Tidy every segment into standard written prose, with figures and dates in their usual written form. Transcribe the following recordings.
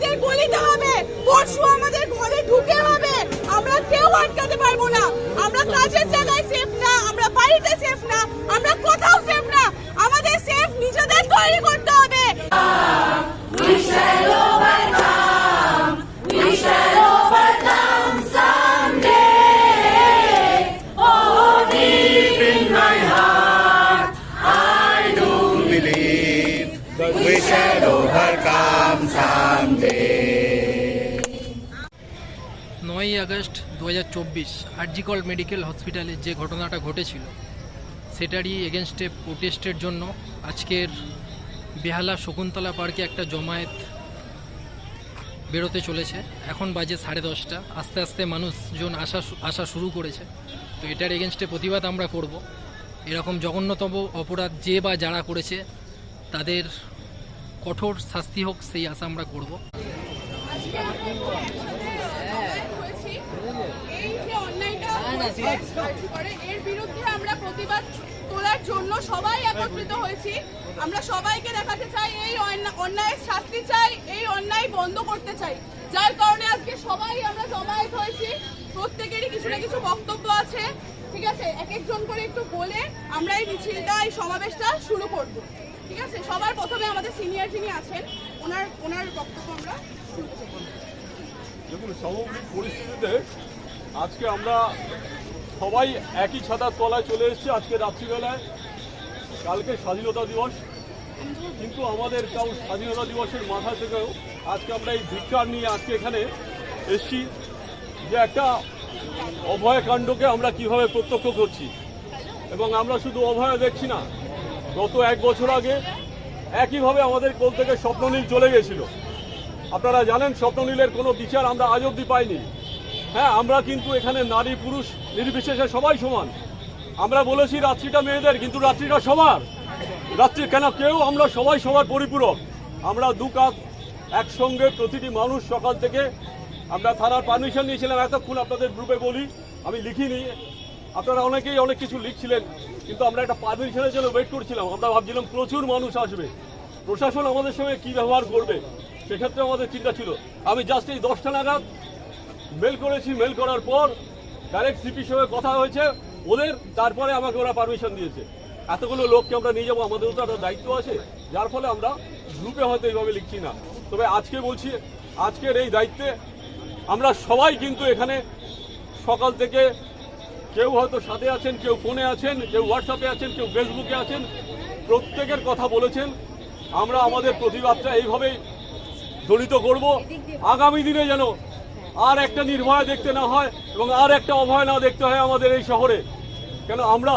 আমাদের গলিতে হবে, পরশু আমাদের ঘরে ঢুকে হবে। আমরা কেউ আটকাতে পারবো না। আমরা কাজের জায়গায় সেফ না, আমরা বাড়িতে সেফ না, আমরা কোথাও সেফ না। আমাদের সেফ নিজেদের তৈরি করতে হবে। We shall overcome. We shall overcome someday. Oh, deep in my heart, I do believe that we shall overcome someday. 9 August 2024 RG Kar medical হসপিটালে যে ঘটনাটা ঘটেছিল সেটারই এগেনস্টে প্রোটেস্টের জন্য আজকের বেহালা শকুন্তলা পার্কে একটা জমায়েত বেরোতে চলেছে। এখন বাজে 10:30। আস্তে আস্তে মানুষজন আসা শুরু করেছে। তো এটার এগেনস্টে প্রতিবাদ আমরা করব। এরকম জঘন্যতম অপরাধ যে বা যারা করেছে তাদের কঠোর শাস্তি হোক, সেই আশা আমরা করব। এর বিরুদ্ধে আমরা প্রতিবাদ তোলার জন্য সবাই একত্রিত হয়েছি। আমরা সবাইকে দেখাতে চাই এই অন্যায়ের শাস্তি চাই, এই অন্যায় বন্ধ করতে চাই। যার কারণে আজকে সবাই আমরা জমায়েত হয়েছি। প্রত্যেকেরই কিছু না কিছু বক্তব্য আছে, ঠিক আছে? এক একজন করে একটু বলে আমরা এই মিছিলটা, এই সমাবেশটা শুরু করব, ঠিক আছে? সবার প্রথমে আমাদের সিনিয়র যিনি আছেন ওনার বক্তব্য আমরা শুরু করব। দেখুন, সামগ্রিক পরিস্থিতিতে আজকে আমরা সবাই একই ছাতার তলায় চলে এসেছি। আজকে রাত্রিবেলায়, কালকে স্বাধীনতা দিবস, কিন্তু আমাদের কাউ স্বাধীনতা দিবসের মাথা থেকেও আজকে আমরা এই ধিক্কার নিয়ে আজকে এখানে এসেছি যে একটা অভয়কাণ্ডকে আমরা কিভাবে প্রত্যক্ষ করছি। এবং আমরা শুধু অভয় দেখছি না, গত 1 বছর আগে একইভাবে আমাদের কোল থেকে স্বপ্ননীল চলে গেছিল। আপনারা জানেন স্বপ্ননীলের কোনো বিচার আমরা আজ অবধি পাইনি। হ্যাঁ, আমরা কিন্তু এখানে নারী পুরুষ নির্বিশেষে সবাই সমান। আমরা বলেছি রাত্রিটা মেয়েদের, কিন্তু রাত্রিটা সবার। রাত্রি কেন কেউ, আমরা সবাই সবার পরিপূরক। আমরা দু কাঁধ একসঙ্গে প্রতিটি মানুষ সকাল থেকে আমরা থানার পারমিশন নিয়েছিলাম। এতক্ষণ আপনাদের গ্রুপে বলি, আমি লিখিনি, আপনারা অনেকেই অনেক কিছু লিখছিলেন, কিন্তু আমরা একটা পারমিশনের জন্য ওয়েট করছিলাম। আমরা ভাবছিলাম প্রচুর মানুষ আসবে, প্রশাসন আমাদের সঙ্গে কী ব্যবহার করবে, সেক্ষেত্রে আমাদের চিন্তা ছিল। আমি জাস্ট এই 10টা নাগাদ মেল করেছি। মেল করার পর ডাইরেক্ট সিপির সঙ্গে কথা হয়েছে ওদের, তারপরে আমাকে ওরা পারমিশন দিয়েছে। এতগুলো লোককে আমরা নিয়ে যাবো, আমাদেরও তো একটা দায়িত্ব আছে, যার ফলে আমরা গ্রুপে হয়তো এইভাবে লিখছি না। তবে আজকে বলছি, আজকের এই দায়িত্বে আমরা সবাই কিন্তু এখানে সকাল থেকে, কেউ হয়তো সাথে আছেন, কেউ ফোনে আছেন, কেউ হোয়াটসঅ্যাপে আছেন, কেউ ফেসবুকে আছেন, প্রত্যেকের কথা বলেছেন। আমরা আমাদের প্রতিবাদটা এইভাবেই জড়িত করব। আগামী দিনে যেন আর একটা নির্ভয় দেখতে না হয় এবং আর একটা অভয় না দেখতে হয় আমাদের এই শহরে। কেন আমরা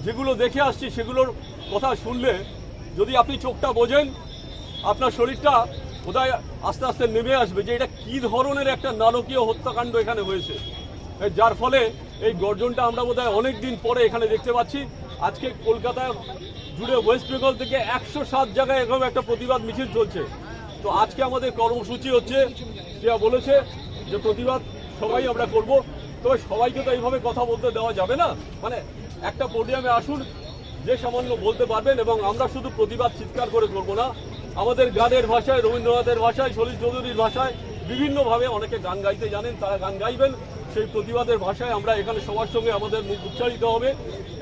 যেগুলো দেখে আসছি সেগুলোর কথা শুনলে যদি আপনি চোখটা বোঝেন, আপনার শরীরটা বোধহয় আস্তে আস্তে নেমে আসবে যে এটা কী ধরনের একটা নারকীয় হত্যাকাণ্ড এখানে হয়েছে। যার ফলে এই গর্জনটা আমরা বোধহয় অনেক দিন পরে এখানে দেখতে পাচ্ছি। আজকে কলকাতা জুড়ে ওয়েস্ট বেঙ্গল থেকে 107 জায়গায় এরকম একটা প্রতিবাদ মিছিল চলছে। তো আজকে আমাদের কর্মসূচি হচ্ছে, যেটা বলেছে যে প্রতিবাদ সবাই আমরা করব। তবে সবাইকে তো এইভাবে কথা বলতে দেওয়া যাবে না। মানে একটা পোডিয়ামে আসুন, যে সামান্য বলতে পারবেন, এবং আমরা শুধু প্রতিবাদ চিৎকার করে করব না, আমাদের গানের ভাষায়, রবীন্দ্রনাথের ভাষায়, সলিল চৌধুরীর ভাষায়, বিভিন্নভাবে অনেকে গান গাইতে জানেন, তারা গান গাইবেন। সেই প্রতিবাদের ভাষায় আমরা এখানে সবার সঙ্গে আমাদের মুখ উচ্চারিত হবে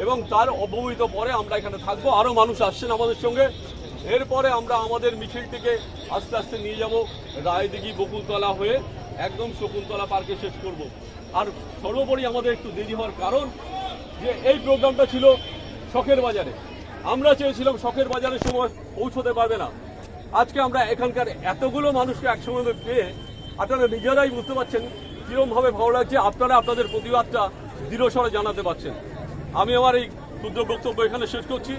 এবং তার অব্যবহিত পরে আমরা এখানে থাকবো। আরও মানুষ আসছেন আমাদের সঙ্গে। এরপরে আমরা আমাদের মিছিলটিকে আস্তে আস্তে নিয়ে যাব রায়দিঘি বকুলতলা হয়ে একদম শকুন্তলা পার্কে শেষ করব। আর সর্বোপরি আমাদের একটু দেরি হওয়ার কারণ যে এই প্রোগ্রামটা ছিল শখের বাজারে। আমরা চেয়েছিলাম শখের বাজারের সময় পৌঁছতে পারবে না। আজকে আমরা এখানকার এতগুলো মানুষকে একসঙ্গে পেয়ে আপনারা নিজেরাই বুঝতে পারছেন কীরকমভাবে ভালো লাগছে। আপনারা আপনাদের প্রতিবাদটা দৃঢ়স্বরে জানাতে পারছেন। আমি আমার এই ক্ষুদ্র বক্তব্য এখানে শেষ করছি।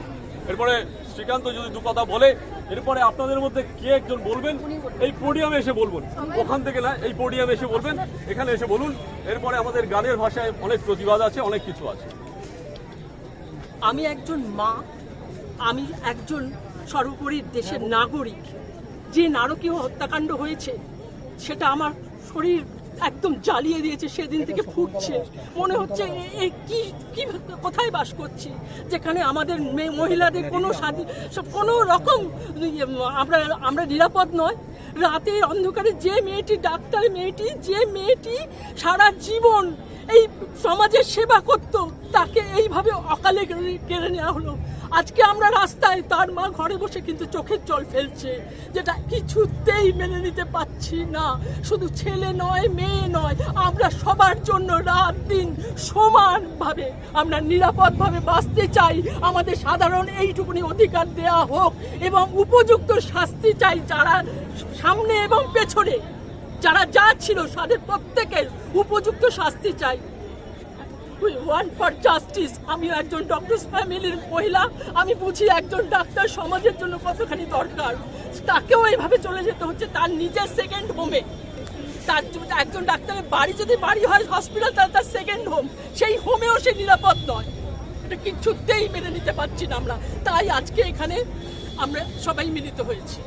এরপরে শ্রীকান্ত যদি দু কথা বলে, এরপরে আপনাদের মধ্যে কে একজন বলবেন, এই পোডিয়ামে এসে বলবেন, ওখান থেকে না, এই পোডিয়ামে এসে বলবেন, এখানে এসে বলুন। এরপরে আমাদের গানের ভাষায় অনেক প্রতিবাদ আছে, অনেক কিছু আছে। আমি একজন মা, আমি একজন সর্বোপরি দেশের নাগরিক। যে নারকীয় হত্যাকাণ্ড হয়েছে সেটা আমার শরীর একদম জ্বালিয়ে দিয়েছে। সেদিন থেকে ফুটছে, মনে হচ্ছে এই কি কোথায় বাস করছি, যেখানে আমাদের মহিলাদের কোনো রকম আমরা নিরাপদ নয়। রাতের অন্ধকারে যে মেয়েটি ডাক্তার মেয়েটি, যে মেয়েটি সারা জীবন এই সমাজের সেবা করত, তাকে এইভাবে অকালে কেড়ে নেওয়া হলো। আজকে আমরা রাস্তায়, তার মা ঘরে বসে কিন্তু চোখের জল ফেলছে, যেটা কিছুতেই মেনে নিতে পারছি না। শুধু ছেলে নয়, মেয়ে নয়, আমরা সবার জন্য রাত দিন সমানভাবে আমরা নিরাপদভাবে বাঁচতে চাই। আমাদের সাধারণ এইটুকুনি অধিকার দেয়া হোক এবং উপযুক্ত শাস্তি চাই। যারা সামনে এবং পেছনে যারা যা ছিল তাদের প্রত্যেকের উপযুক্ত শাস্তি চাই। We want for justice. আমি একজন ডক্টর ফ্যামিলির মহিলা, আমি বুঝি একজন ডাক্তার সমাজের জন্য কতখানি দরকার। তাকেও এইভাবে চলে যেতে হচ্ছে তার নিজের সেকেন্ড হোমে। তার একজন ডাক্তারের বাড়ি যদি বাড়ি হয়, হসপিটাল তার সেকেন্ড হোম, সেই হোমেও সে নিরাপদ নয়। এটা কিছুতেই মেনে নিতে পারছি না আমরা। তাই আজকে এখানে আমরা সবাই মিলিত হয়েছি।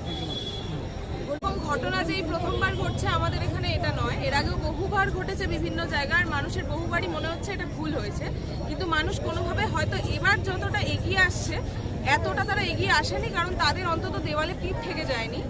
এবং ঘটনা যেই প্রথমবার ঘটছে আমাদের এখানে এটা নয়, এর আগেও বহুবার ঘটেছে বিভিন্ন জায়গার। মানুষের বহুবারই মনে হচ্ছে এটা ভুল হয়েছে, কিন্তু মানুষ কোনোভাবে হয়তো এবার যতটা এগিয়ে আসছে এতটা তারা এগিয়ে আসেনি, কারণ তাদের অন্তত দেওয়ালে পিঠ থেকে যায়নি।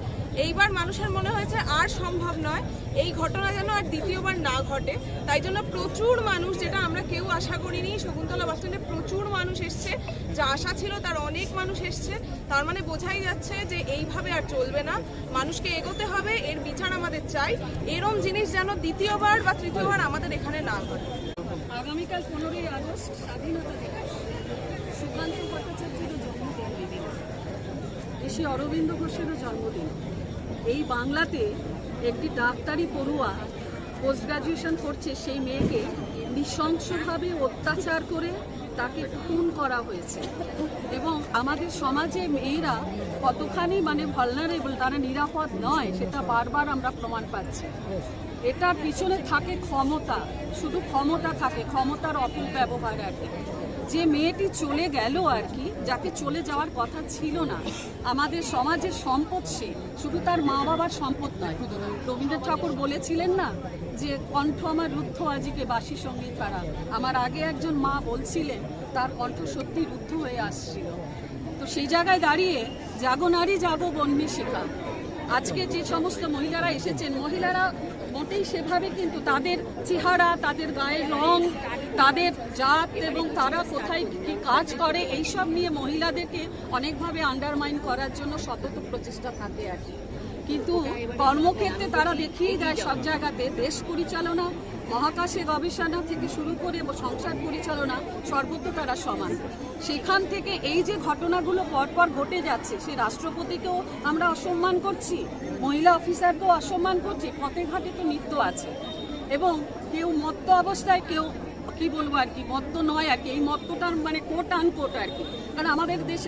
এইবার মানুষের মনে হয়েছে আর সম্ভব নয়, এই ঘটনা যেন আর দ্বিতীয়বার না ঘটে। তাই জন্য প্রচুর মানুষ, যেটা আমরা কেউ আশা করিনি, শকুন্তলা বাসস্ট্যান্ডে প্রচুর মানুষ এসছে। যা আশা ছিল তার অনেক মানুষ এসছে। তার মানে বোঝাই যাচ্ছে যে এইভাবে আর চলবে না, মানুষকে এগোতে হবে, এর বিচার আমাদের চাই। এরম জিনিস যেন দ্বিতীয়বার বা তৃতীয়বার আমাদের এখানে না ঘটে। আগামীকাল 15ই আগস্ট স্বাধীনতা দিবস। সুকান্ত ভট্টাচার্যেরও জন্মদিন, ঋষি অরবিন্দ ঘোষেরও জন্মদিন। এই বাংলাতে একটি ডাক্তারি পড়ুয়া পোস্ট গ্রাজুয়েশন করছে, সেই মেয়েকে নৃশংসভাবে অত্যাচার করে তাকে খুন করা হয়েছে। এবং আমাদের সমাজে মেয়েরা কতখানি ভালনারেবল, তারা নিরাপদ নয়, সেটা বারবার আমরা প্রমাণ পাচ্ছি। এটার পিছনে থাকে ক্ষমতা, শুধু ক্ষমতা থাকে, ক্ষমতার অপব্যবহার আর কি। যে মেয়েটি চলে গেল আর কি, যাকে চলে যাওয়ার কথা ছিল না, আমাদের সমাজের সম্পদ সে, শুধু তার মা বাবার সম্পদ নয়। রবীন্দ্রনাথ ঠাকুর বলেছিলেন না যে কণ্ঠ আমার রুদ্ধ আজিকে বাসি সঙ্গীত তারা। আমার আগে একজন মা বলছিলেন তার কণ্ঠ সত্যি রুদ্ধ হয়ে আসছিল। তো সেই জায়গায় দাঁড়িয়ে জাগো নারী জাগো বন্যে শেখা। আজকে যে সমস্ত মহিলারা এসেছেন, মহিলারা মোটেই সেভাবে, কিন্তু তাদের চেহারা, তাদের গায়ের রং, তাদের জাত এবং তারা কোথায় কি কাজ করে, এইসব নিয়ে মহিলাদেরকে অনেকভাবে আন্ডারমাইন করার জন্য সতত প্রচেষ্টা থাকে আর কি। কিন্তু কর্মক্ষেত্রে তারা দেখিয়ে দেয় সব জায়গাতে, দেশ পরিচালনা, মহাকাশে গবেষণা থেকে শুরু করে সংসার পরিচালনা, সর্বত্র তারা সমান। সেখান থেকে এই যে ঘটনাগুলো পরপর ঘটে যাচ্ছে, সে রাষ্ট্রপতিকেও আমরা অসম্মান করছি, মহিলা অফিসারকেও অসম্মান করছি, পথে ঘাটে তো নিত্য আছে। এবং কেউ মত্ত অবস্থায়, কেউ কি বলবো আর কি, মত্ত নয় আর কি, এই মত্তটার কোট আনকোট আর কি। কারণ আমাদের দেশ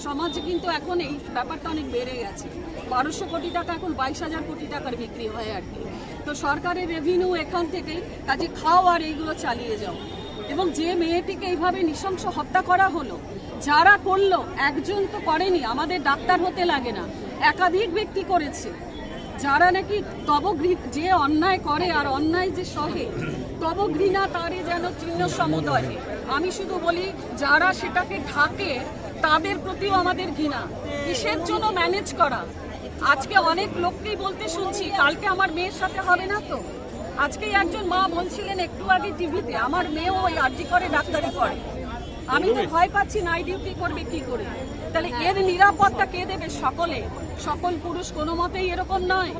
সমাজে কিন্তু এখন এই ব্যাপারটা অনেক বেড়ে গেছে। 1200 কোটি টাকা এখন 22,000 কোটি টাকার বিক্রি হয় আর কি। তো সরকারের রেভিনিউ এখান থেকে, কাজে খাও আর এইগুলো চালিয়ে যাও। এবং যে মেয়েটিকে এইভাবে নৃশংস হত্যা করা হলো, যারা করলো, একজন তো করেনি, আমাদের ডাক্তার হতে লাগে না, একাধিক ব্যক্তি করেছে। যারা নাকি যে অন্যায় করে আর অন্যায় যে সহে, তব ঘৃণা তারে যেন তৃণ সমুদয়। আমি শুধু বলি, যারা সেটাকে ঢাকে তাদের প্রতিও আমাদের ঘৃণা। কিসের জন্য ম্যানেজ করা? আজকে অনেক লোককেই বলতে শুনছি, কালকে আমার মেয়ের সাথে হবে না তো। আজকেই একজন মা বলছিলেন একটু আগে টিভিতে, আমার মেয়েও ওই আরজি করে ডাক্তারি করে। আমি তো ভয় পাচ্ছি, নাইট ডিউটি করবে কি করে। তাহলে এর নিরাপত্তা কে দেবে? সকল পুরুষ কোনো মতেই এরকম নয়।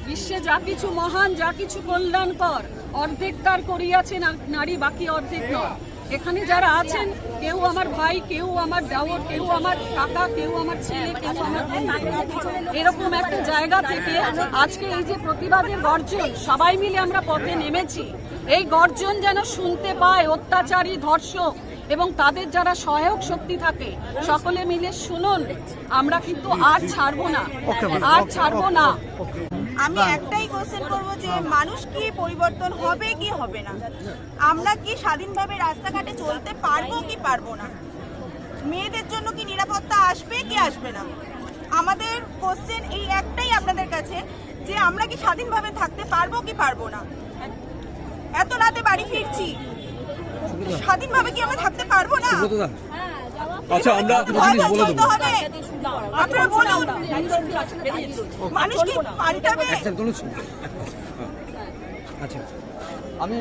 বিশ্বে যা কিছু মহান, যা কিছু কল্যাণকর, অর্ধেক তার করিয়াছে নারী, বাকি অর্ধেক নয়। এখানে যারা আছেন, কেউ আমার ভাই, কেউ আমার দেওর, কেউ আমার কাকা, কেউ আমার ছেলে, কেউ আমার এরকম একটা জায়গা থেকে আজকে এই যে প্রতিবাদের গর্জন, সবাই মিলে আমরা পথে নেমেছি। এই গর্জন যেন শুনতে পায় অত্যাচারী, ধর্ষক এবং তাদের যারা সহায়ক শক্তি থাকে, সকলে মিলে শুনুন। আমরা কিন্তু আর ছাড়বো না, আর ছাড়বো না। আমি একটাই কোশ্চেন করব যে মানুষ কি পরিবর্তন হবে কি হবে না? আমরা কি স্বাধীনভাবে রাস্তাঘাটে চলতে পারবো কি পারবো না? মেয়েদের জন্য কি নিরাপত্তা আসবে কি আসবে না? আমাদের কোশ্চেন এই একটাই আপনাদের কাছে, যে আমরা কি স্বাধীনভাবে থাকতে পারবো কি পারবো না? এত রাতে বাড়ি ফিরছি, স্বাধীনভাবে কি আমরা থাকতে পারবো না? আচ্ছা, আমরা ভয়টা চলতে হবে। আপনারা বলুন, মানুষ কি পাল্টাবে? আচ্ছা, আমি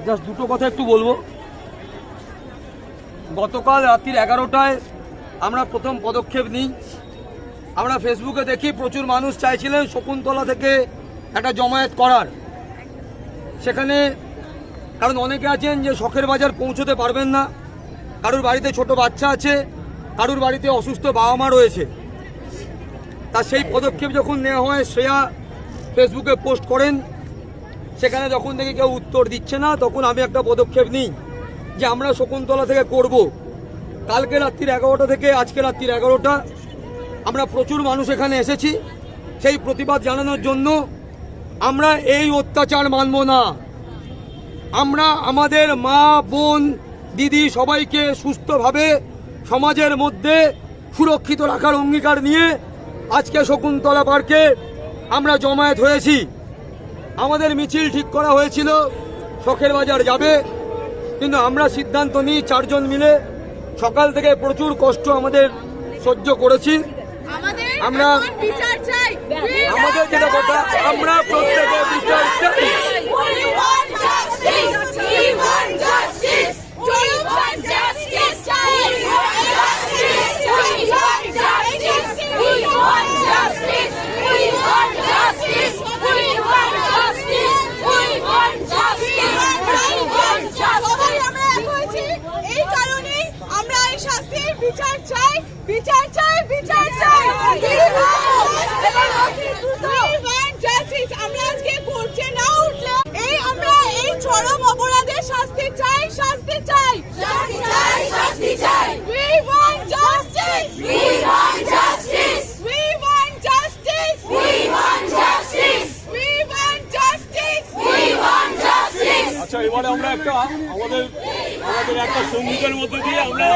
জাস্ট দুটো কথা একটু বলবো। গতকাল রাত্রির 11টায় আমরা প্রথম পদক্ষেপ নিই। আমরা ফেসবুকে দেখি প্রচুর মানুষ চাইছিলেন শকুন্তলা থেকে একটা জমায়েত করার। সেখানে কারণ অনেকে আছেন যে শখের বাজার পৌঁছতে পারবেন না, কারুর বাড়িতে ছোট বাচ্চা আছে, কারুর বাড়িতে অসুস্থ বাবা মা রয়েছে। তা সেই পদক্ষেপ যখন নেওয়া হয়, শ্রেয়া ফেসবুকে পোস্ট করেন। সেখানে যখন দেখি কেউ উত্তর দিচ্ছে না, তখন আমি একটা পদক্ষেপ নিই যে আমরা শকুন্তলা থেকে করব। কালকে রাত্রির 11টা থেকে আজকে রাত্রির 11টা আমরা প্রচুর মানুষ এখানে এসেছি সেই প্রতিবাদ জানানোর জন্য। আমরা এই অত্যাচার মানব না। আমরা আমাদের মা, বোন, দিদি সবাইকে সুস্থভাবে সমাজের মধ্যে সুরক্ষিত রাখার অঙ্গীকার নিয়ে আজকে শকুন্তলা পার্কে আমরা জমায়েত হয়েছি। আমাদের মিছিল ঠিক করা হয়েছিল শখের বাজার যাবে, কিন্তু আমরা সিদ্ধান্ত নিই 4 জন মিলে সকাল থেকে প্রচুর কষ্ট আমাদের সহ্য করেছি। আমরা বিচার চাই, আমাদের যেটা কথা, আমরা প্রত্যেকে বিচার চাই। এই কারণে আমরা এই শাস্তির বিচার চাই, বিচার চাই, বিচার চাই। আমরা আজকে করছে না উঠলে আমরা এই চরম অপরাধের শাস্তি চাই, শাস্তি চাই, শাস্তি চাই। We want justice. We want justice. We want justice. We want justice. We want justice. We want justice. আচ্ছা, এবারে আমরা আমাদের একটা সঙ্গীতের মধ্যে দিয়ে আমরা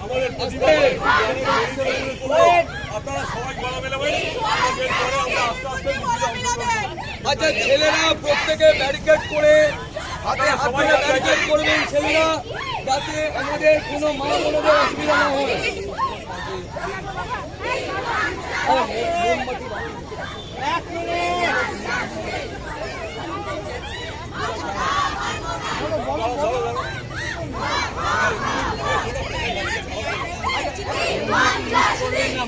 আমাদের প্রতিবাদ আপনারা সবাই গলা মেলাবেন। আমাদের পরে আমরা আস্তে আস্তে আচ্ছা, ছেলেরা প্রত্যেকে ব্যারিকেড করে হাতে ব্যারিকেড করবেন ছেলেরা, যাতে আমাদের কোনো মা বোনদের অসুবিধা না হয়।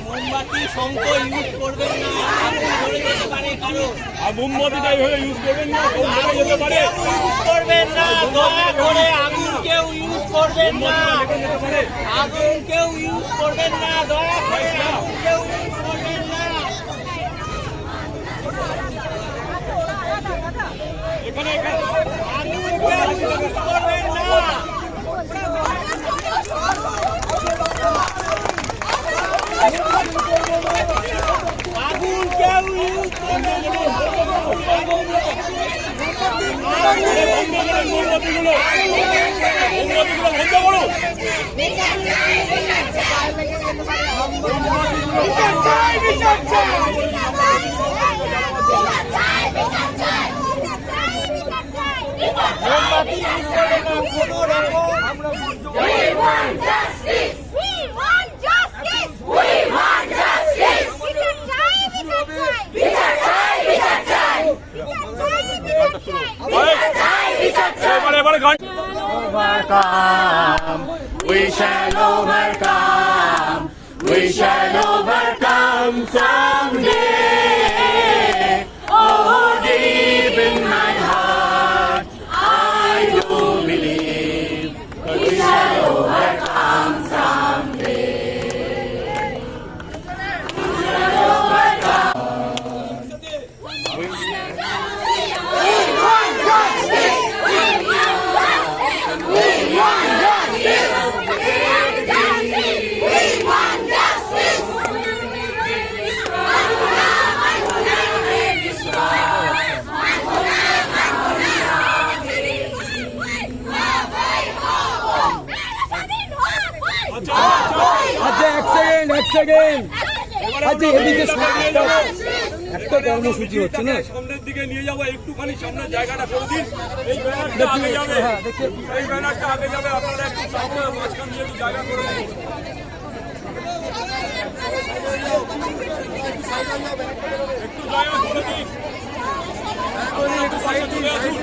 মোমবাতি শঙ্খ ইউজ করবেন না, আগুন ধরে যেতে পারে কারো। আর মোমবাতিটা এইভাবে ইউজ করবেন না, ধরে যেতে পারে। ইউজ করবেন না, দয়া করে আগুন কেউ ইউজ করবেন না, আগুন কেউ ইউজ করবেন না, দয়া করে আগুন কেউ ইউজ করবেন না। এখানে আগুন কেউ ইউজ করবেন না। আগুন কেউ ইউজ করবেন না। মোমবাতিগুলো বন্ধ করো। মোমবাতি ইউজ করবেন না কোনো রকম। এবারে গান Overcome. We shall overcome. We shall overcome someday. Oh, deep in my heart, I do believe that we shall overcome someday. আচ্ছা, এক সেকেন্ড। আচ্ছা, এদিকে একটা কর্মসূচি হচ্ছে না, সামনের দিকে নিয়ে যাবো, একটুখানি সামনের জায়গাটা করে দিন। এই ব্যানারটা আগে যাবে, এই ব্যানারটা আগে যাবে। আপনারা একটু সামনে মাঝখান দিয়ে একটু জায়গা করে দিন। একটু জায়গা করে দিন। একটু পাশে চলে আসুন।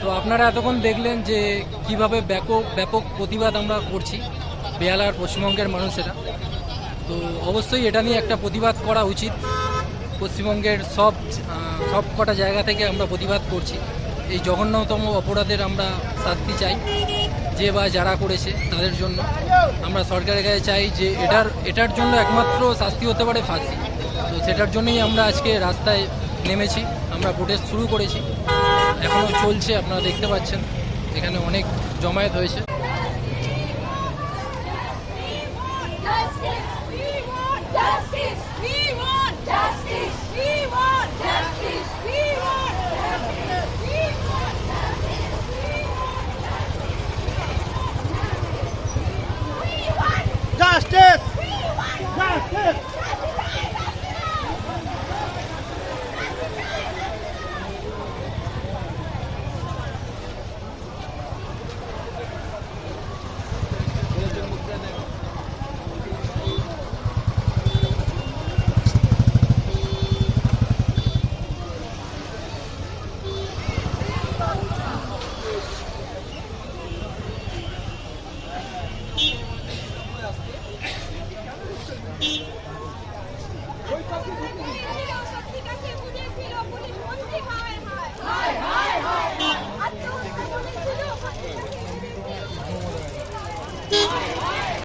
তো আপনারা এতক্ষণ দেখলেন যে কিভাবে ব্যাপক প্রতিবাদ আমরা করছি বেহালার পশ্চিমবঙ্গের মানুষেরা। তো অবশ্যই এটা নিয়ে একটা প্রতিবাদ করা উচিত। পশ্চিমবঙ্গের সব কটা জায়গা থেকে আমরা প্রতিবাদ করছি। এই জঘন্যতম অপরাধের আমরা শাস্তি চাই, যে বা যারা করেছে তাদের জন্য। আমরা সরকারের কাছে চাই যে এটার জন্য একমাত্র শাস্তি হতে পারে ফাঁসি। তো সেটার জন্যই আমরা আজকে রাস্তায় নেমেছি, আমরা প্রোটেস্ট শুরু করেছি, এখনও চলছে। আপনারা দেখতে পাচ্ছেন এখানে অনেক জমায়েত হয়েছে। Justice!